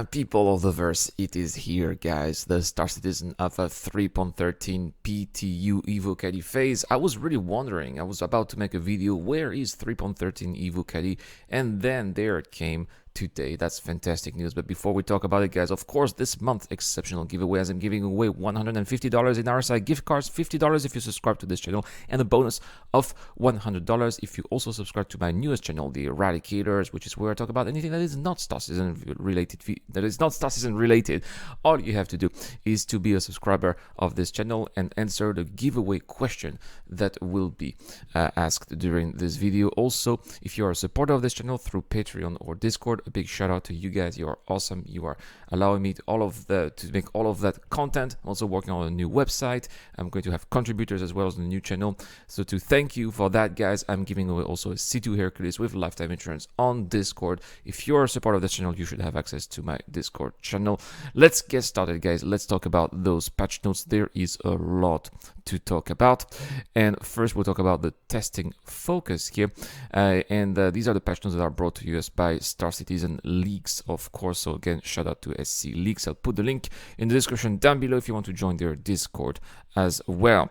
People of the verse, it is here, guys. The Star Citizen Alpha 3.13 PTU Evocati phase. I was really wondering, I was about to make a video, where is 3.13 Evocati? And then there it came today. That's fantastic news. But before we talk about it, guys, of course, this month, exceptional giveaway, as I'm giving away $150 in RSI gift cards, $50 if you subscribe to this channel, and a bonus of $100 if you also subscribe to my newest channel, the Eradicators, which is where I talk about anything that is not Star Citizen related. All you have to do is to be a subscriber of this channel and answer the giveaway question that will be asked during this video. Also, if you are a supporter of this channel through Patreon or Discord, a big shout out to you guys. You are awesome. You are allowing me to make all of that content. I'm also working on a new website. I'm going to have contributors as well as the new channel. So to thank you for that, guys, I'm giving away also a C2 Hercules with lifetime insurance on Discord. If you're a supporter of this channel, you should have access to my Discord channel. Let's get started, guys. Let's talk about those patch notes. There is a lot to talk about. And first, we'll talk about the testing focus here. These are the patch notes that are brought to us by Star Citizen Leaks, of course. So again, shout out to SC Leaks. I'll put the link in the description down below if you want to join their Discord as well.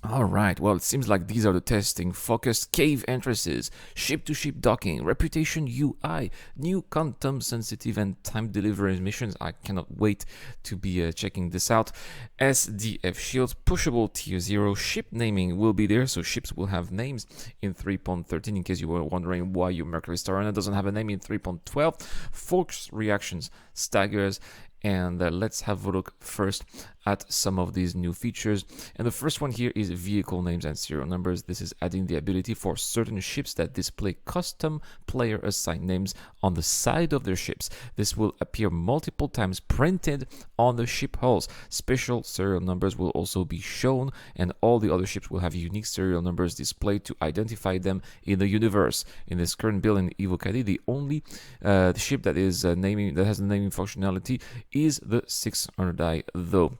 All right, well, it seems like these are the testing focus: cave entrances, ship-to-ship docking, reputation UI, new quantum sensitive and time delivery missions. I cannot wait to be checking this out. SDF shields, pushable tier 0, ship naming will be there, so ships will have names in 3.13 in case you were wondering why your Mercury Star Runner doesn't have a name in 3.12. Force reactions, staggers, and let's have a look first at some of these new features. And the first one here is vehicle names and serial numbers. This is adding the ability for certain ships that display custom player assigned names on the side of their ships. This will appear multiple times printed on the ship hulls. Special serial numbers will also be shown, and all the other ships will have unique serial numbers displayed to identify them in the universe. In this current build in Evocati, the only ship that is has the naming functionality is the 600i, though.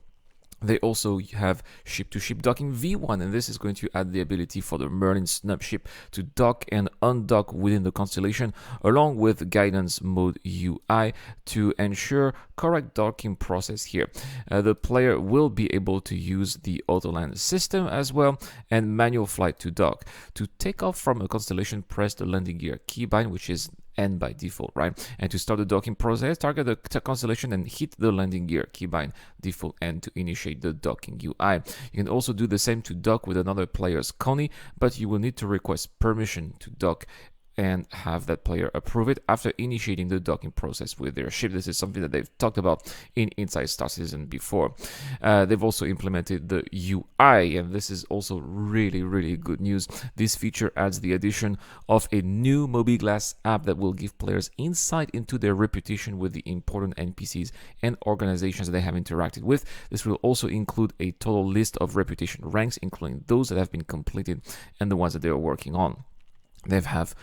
They also have ship-to-ship docking V1, and this is going to add the ability for the Merlin snub ship to dock and undock within the constellation, along with guidance mode UI to ensure correct docking process here. The player will be able to use the autoland system as well and manual flight to dock. To take off from a constellation, press the landing gear keybind, which is N by default, right? And to start the docking process, target the constellation and hit the landing gear keybind default N to initiate the docking UI. You can also do the same to dock with another player's connie, but you will need to request permission to dock and have that player approve it after initiating the docking process with their ship. This is something that they've talked about in Inside Star Citizen before. They've also implemented the UI, and this is also really, really good news. This feature adds the addition of a new Mobiglass app that will give players insight into their reputation with the important NPCs and organizations that they have interacted with. This will also include a total list of reputation ranks, including those that have been completed and the ones that they are working on. They have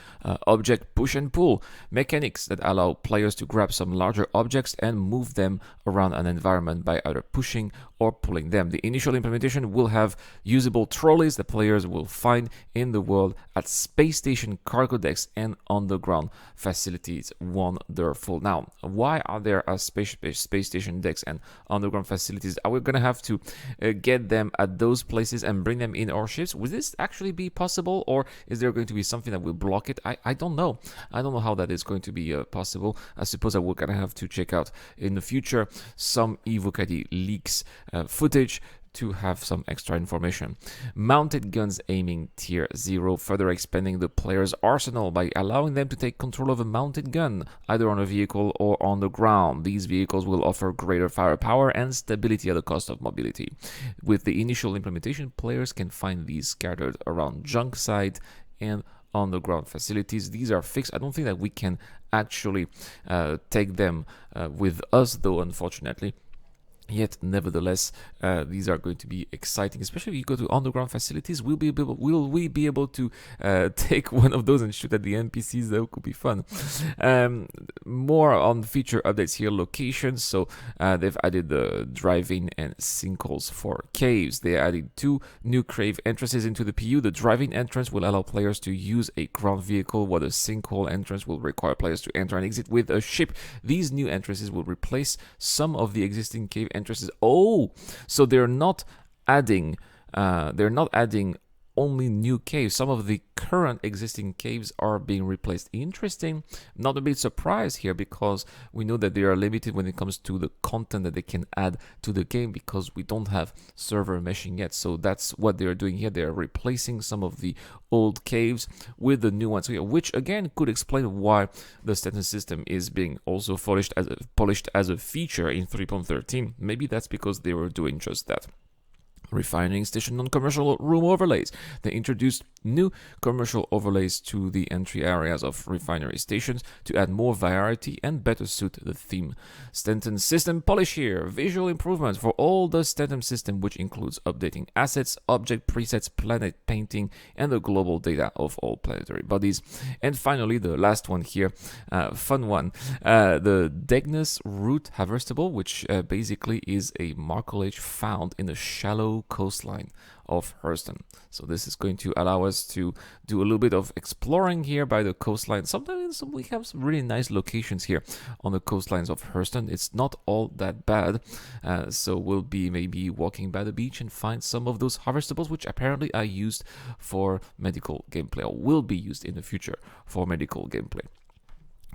object push and pull mechanics that allow players to grab some larger objects and move them around an environment by either pushing or pulling them. The initial implementation will have usable trolleys that players will find in the world at space station cargo decks and underground facilities. Wonderful. Now, why are there space station decks and underground facilities? Are we going to have to get them at those places and bring them in our ships? Will this actually be possible, or is there going to be something that will block it? I don't know. I don't know how that is going to be possible. I suppose I will gonna have to check out in the future some Evocati leaks footage to have some extra information. Mounted guns aiming tier 0, further expanding the player's arsenal by allowing them to take control of a mounted gun, either on a vehicle or on the ground. These vehicles will offer greater firepower and stability at the cost of mobility. With the initial implementation, players can find these scattered around junk site and underground facilities. These are fixed. I don't think that we can actually take them with us, though, unfortunately. Yet, nevertheless, these are going to be exciting, especially if you go to underground facilities. Will we be able to take one of those and shoot at the NPCs? That could be fun. More on feature updates here. Locations. So they've added the drive-in and sinkholes for caves. They added 2 new cave entrances into the PU. The drive-in entrance will allow players to use a ground vehicle, while the sinkhole entrance will require players to enter and exit with a ship. These new entrances will replace some of the existing cave entrances. Oh, so they're not adding only new caves. Some of the current existing caves are being replaced. Interesting. Not a bit surprised here, because we know that they are limited when it comes to the content that they can add to the game, because we don't have server meshing yet. So that's what they're doing here. They're replacing some of the old caves with the new ones here, which again could explain why the status system is being also polished as a feature in 3.13. Maybe that's because they were doing just that. Refining station non-commercial room overlays. They introduced new commercial overlays to the entry areas of refinery stations to add more variety and better suit the theme. Stanton system polish here. Visual improvements for all the Stanton system, which includes updating assets, object presets, planet painting, and the global data of all planetary bodies. And finally, the last one here, fun one, the Degnus root harvestable, which basically is a marcolage found in the shallow coastline of Hurston. So this is going to allow us to do a little bit of exploring here by the coastline. Sometimes we have some really nice locations here on the coastlines of Hurston. It's not all that bad. So we'll be maybe walking by the beach and find some of those harvestables, which apparently are used for medical gameplay, or will be used in the future for medical gameplay.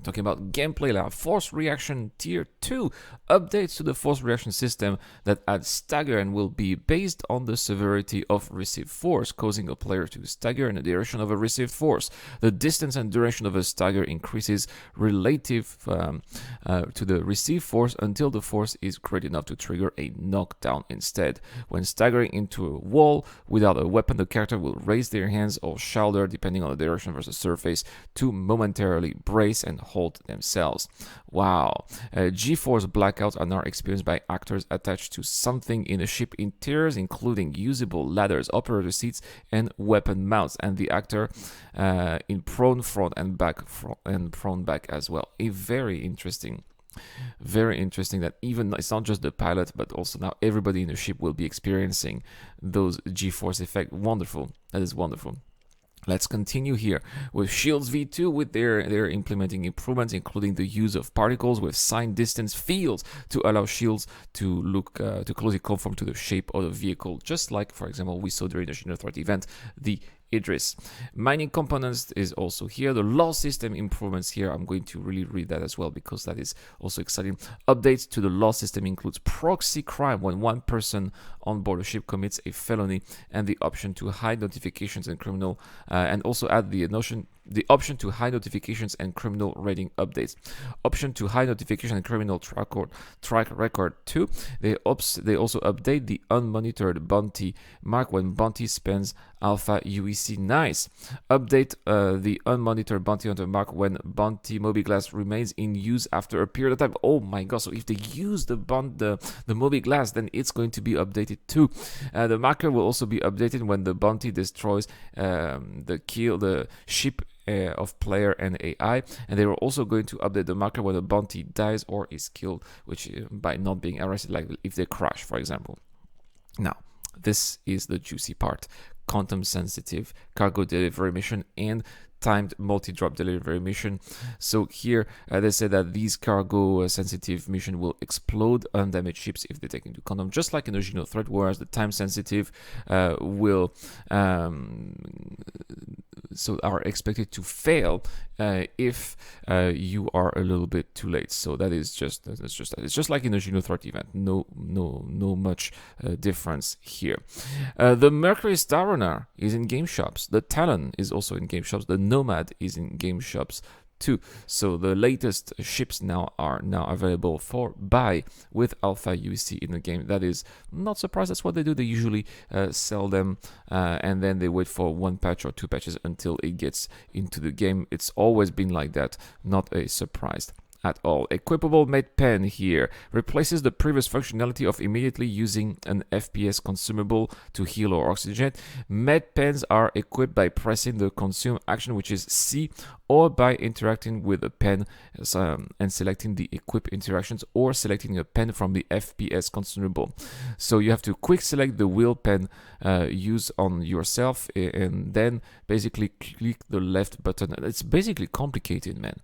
Talking about gameplay now, Force Reaction Tier 2 updates to the Force Reaction system that add stagger and will be based on the severity of received force, causing a player to stagger in the direction of a received force. The distance and duration of a stagger increases relative to the received force until the force is great enough to trigger a knockdown instead. When staggering into a wall without a weapon, the character will raise their hands or shoulder, depending on the direction versus surface, to momentarily brace and hold themselves. Wow. G-force blackouts are now experienced by actors attached to something in a ship interiors, including usable ladders, operator seats, and weapon mounts, and the actor in prone front and prone back as well. Very interesting that even it's not just the pilot, but also now everybody in the ship will be experiencing those G-force effects. Wonderful. That is wonderful. Let's continue here with Shields V2 with their implementing improvements, including the use of particles with signed distance fields to allow shields to look to closely conform to the shape of the vehicle, just like, for example, we saw during the Shield Threat event, the Idris. Mining components is also here. The law system improvements here, I'm going to really read that as well, because that is also exciting. Updates to the law system includes proxy crime when one person on board a ship commits a felony, and the option to hide notifications and criminal, and also add the option to hide notifications and criminal rating updates. Option to hide notification and criminal track record 2. They also update the unmonitored bounty mark when bounty spends alpha UEC. Nice. Update the unmonitored bounty hunter mark when bounty Moby Glass remains in use after a period of time. Oh my god, so if they use the Moby Glass, then it's going to be updated too. The marker will also be updated when the bounty destroys the ship of player and AI, and they were also going to update the marker when the bounty dies or is killed, which by not being arrested, like if they crash, for example. Now, this is the juicy part. Quantum sensitive cargo delivery mission and timed multi-drop delivery mission. So here they say that these cargo sensitive mission will explode undamaged ships if they take into quantum, just like in the Geno threat, whereas the time sensitive will are expected to fail if you are a little bit too late. So that's just that. It's just like in the Geno threat event. No much difference here. The Mercury Star Runner is in game shops. The Talon is also in game shops. The Nomad is in game shops too. So the latest ships are now available for buy with alpha UC in the game. That is not surprised. That's what they do. They usually sell them and then they wait for one patch or two patches until it gets into the game. It's always been like that. Not a surprise at all. Equipable med pen here replaces the previous functionality of immediately using an FPS consumable to heal or oxygenate. Med pens are equipped by pressing the consume action, which is C, or by interacting with a pen and selecting the equip interactions, or selecting a pen from the FPS consumable. So you have to quick select the wheel pen use on yourself, and then basically click the left button. It's basically complicated, man.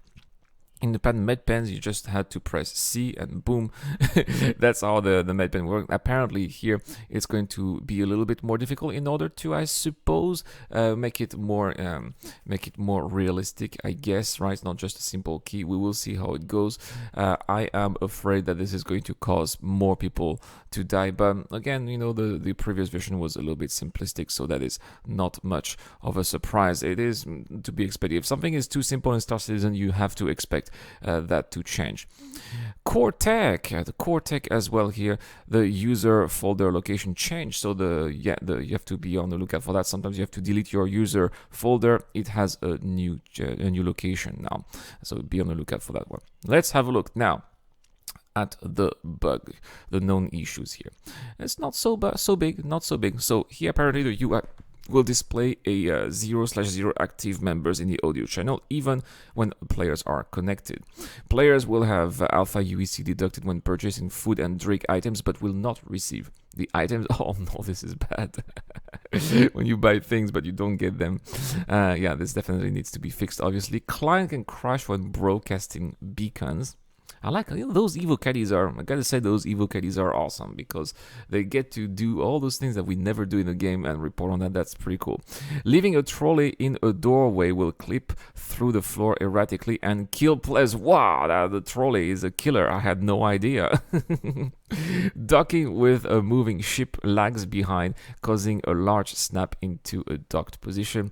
In the med pens, you just had to press C and boom. That's how the med pen works. Apparently here it's going to be a little bit more difficult in order to, I suppose, make it more realistic, I guess, right? It's not just a simple key. We will see how it goes. I am afraid that this is going to cause more people to die, but again, you know, the previous version was a little bit simplistic, so that is not much of a surprise. It is to be expected. If something is too simple in Star Citizen, you have to expect that to change. Core tech, the core tech as well here. The user folder location changed, so you have to be on the lookout for that. Sometimes you have to delete your user folder. It has a new location now, so be on the lookout for that one. Let's have a look now at the bug, the known issues here. It's not so big, not so big. So here apparently the UI will display a 0/0 active members in the audio channel, even when players are connected. Players will have alpha UEC deducted when purchasing food and drink items, but will not receive the items. Oh no, this is bad. When you buy things but you don't get them. Yeah, this definitely needs to be fixed, obviously. Client can crash when broadcasting beacons. I like, you know, those Evocatis I gotta say, those Evocatis are awesome because they get to do all those things that we never do in the game and report on that. That's pretty cool. Leaving a trolley in a doorway will clip through the floor erratically and kill players. Wow, the trolley is a killer. I had no idea. Docking with a moving ship lags behind, causing a large snap into a docked position.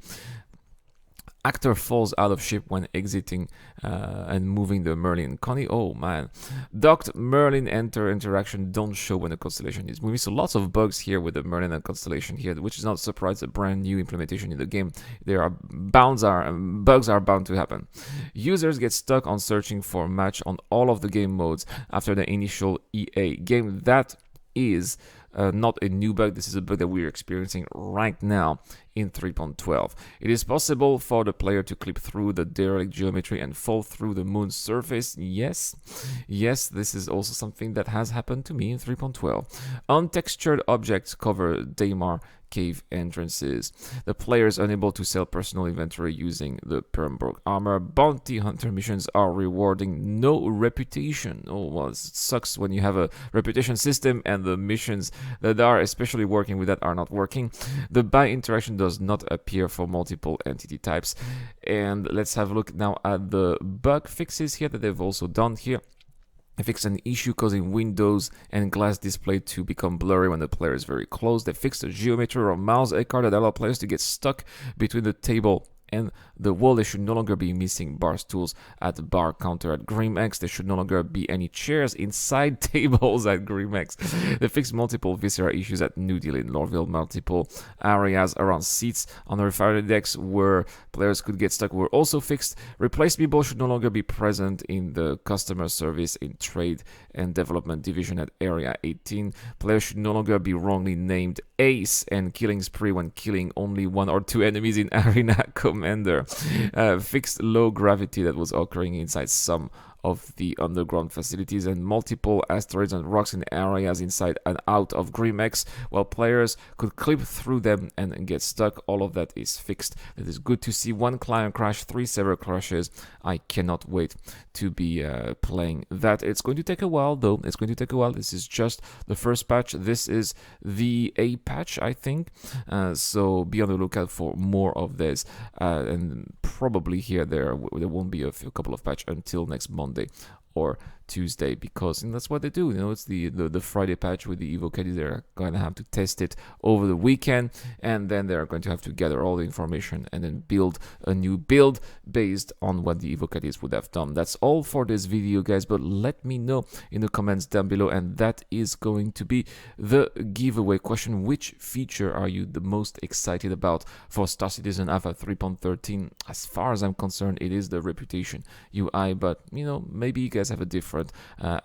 Actor falls out of ship when exiting and moving the Merlin Connie. Oh man. Docked Merlin enter interaction don't show when the constellation is moving. So lots of bugs here with the Merlin and constellation here, which is not a surprise. A brand new implementation in the game. Bugs are bound to happen. Users get stuck on searching for a match on all of the game modes after the initial EA game. That is not a new bug. This is a bug that we're experiencing right now in 3.12. It is possible for the player to clip through the derelict geometry and fall through the moon's surface. Yes, this is also something that has happened to me in 3.12. Untextured objects cover Daymar cave entrances. The player is unable to sell personal inventory using the Pembroke armor. Bounty hunter missions are rewarding no reputation. Oh, well, it sucks when you have a reputation system and the missions that are especially working with that are not working. The buy interaction does not appear for multiple entity types. And let's have a look now at the bug fixes here that they've also done here. They fixed an issue causing windows and glass display to become blurry when the player is very close. They fixed a geometry or mouse icon that allow players to get stuck between the table and the wall. They should no longer be missing bar stools at the bar counter at GrimX. There should no longer be any chairs inside tables at GrimX. They fixed multiple viscera issues at New Deal in Lorville. Multiple areas around seats on the refinery decks where players could get stuck were also fixed. Replaced people should no longer be present in the customer service in trade and development division at Area 18. Players should no longer be wrongly named Ace and killing spree when killing only 1 or 2 enemies in Arena Commander. Fixed low gravity that was occurring inside some of the underground facilities and multiple asteroids and rocks in areas inside and out of GrimX, while players could clip through them and get stuck. All of that is fixed. It is good to see. 1 client crash, 3 server crashes. I cannot wait to be playing that. It's going to take a while though. It's going to take a while. This is just the first patch. This is the A patch, I think. So be on the lookout for more of this. And probably here there won't be a couple of patch until next Monday or Tuesday, because that's what they do. It's the Friday patch with the Evocati. They're going to have to test it over the weekend, and then they're going to have to gather all the information and then build a new build based on what the Evocatis would have done. That's all for this video, guys, but let me know in the comments down below, and that is going to be the giveaway question. Which feature are you the most excited about for Star Citizen Alpha 3.13? As far as I'm concerned, it is the reputation UI, but maybe you guys have a different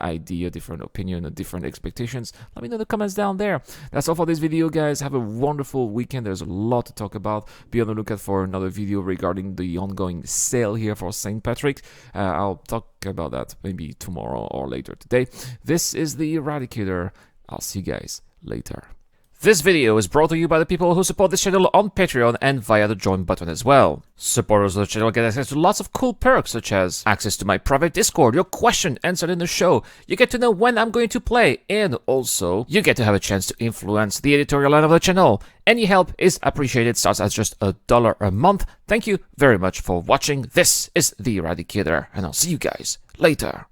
idea, different opinion, or different expectations. Let me know in the comments down there. That's all for this video, guys. Have a wonderful weekend. There's a lot to talk about. Be on the lookout for another video regarding the ongoing sale here for St. Patrick. I'll talk about that maybe tomorrow or later today. This is the Eradicator. I'll see you guys later. This video is brought to you by the people who support this channel on Patreon and via the join button as well. Supporters of the channel get access to lots of cool perks, such as access to my private Discord, your question answered in the show, you get to know when I'm going to play, and also you get to have a chance to influence the editorial line of the channel. Any help is appreciated, starts at just $1 a month. Thank you very much for watching. This is the Eradicator, and I'll see you guys later.